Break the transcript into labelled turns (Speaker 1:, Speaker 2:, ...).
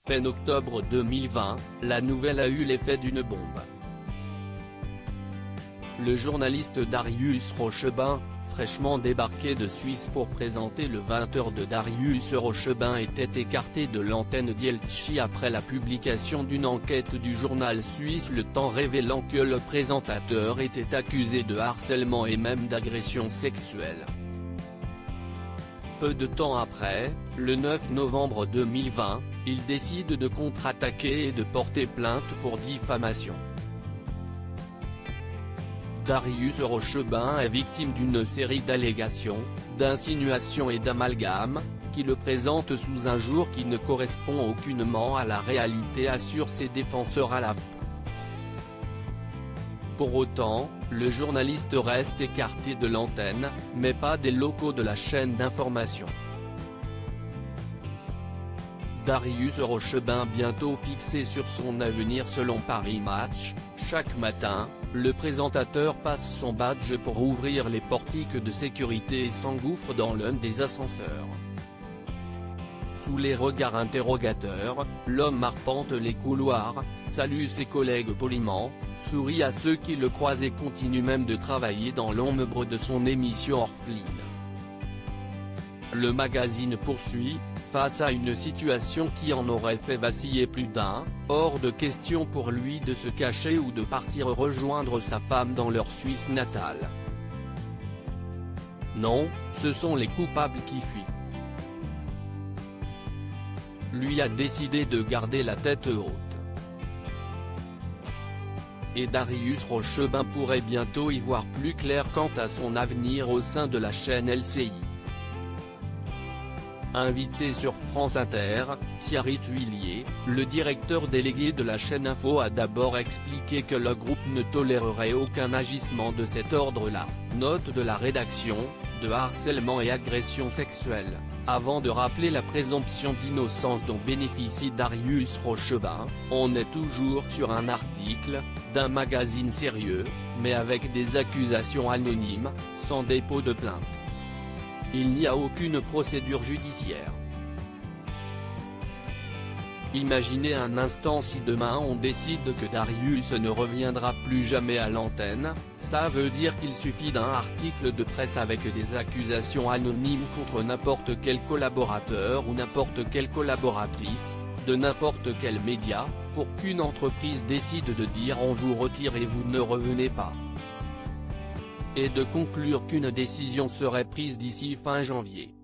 Speaker 1: peine octobre 2020, la nouvelle a eu l'effet d'une bombe. Le journaliste Darius Rochebin, fraîchement débarqué de Suisse pour présenter le 20h de Darius Rochebin, était écarté de l'antenne d'Yeltchi après la publication d'une enquête du journal suisse Le Temps révélant que le présentateur était accusé de harcèlement et même d'agression sexuelle. Peu de temps après, le 9 novembre 2020, il décide de contre-attaquer et de porter plainte pour diffamation. Darius Rochebin est victime d'une série d'allégations, d'insinuations et d'amalgames, qui le présentent sous un jour qui ne correspond aucunement à la réalité, assurent ses défenseurs à l'AFP. Pour autant, le journaliste reste écarté de l'antenne, mais pas des locaux de la chaîne d'information. Darius Rochebin bientôt fixé sur son avenir selon Paris Match, chaque matin, le présentateur passe son badge pour ouvrir les portiques de sécurité et s'engouffre dans l'un des ascenseurs. Sous les regards interrogateurs, l'homme arpente les couloirs, salue ses collègues poliment, sourit à ceux qui le croisent et continue même de travailler dans l'ombre de son émission orpheline. Le magazine poursuit, face à une situation qui en aurait fait vaciller plus d'un, hors de question pour lui de se cacher ou de partir rejoindre sa femme dans leur Suisse natale. Non, ce sont les coupables qui fuient. Lui a décidé de garder la tête haute. Et Darius Rochebin pourrait bientôt y voir plus clair quant à son avenir au sein de la chaîne LCI. Invité sur France Inter, Thierry Tuillier, le directeur délégué de la chaîne Info, a d'abord expliqué que le groupe ne tolérerait aucun agissement de cet ordre-là, note de la rédaction, de harcèlement et agression sexuelle, avant de rappeler la présomption d'innocence dont bénéficie Darius Rochebin. On est toujours sur un article, d'un magazine sérieux, mais avec des accusations anonymes, sans dépôt de plainte. Il n'y a aucune procédure judiciaire. Imaginez un instant si demain on décide que Darius ne reviendra plus jamais à l'antenne, ça veut dire qu'il suffit d'un article de presse avec des accusations anonymes contre n'importe quel collaborateur ou n'importe quelle collaboratrice, de n'importe quel média, pour qu'une entreprise décide de dire on vous retire et vous ne revenez pas. Et de conclure qu'une décision serait prise d'ici fin janvier.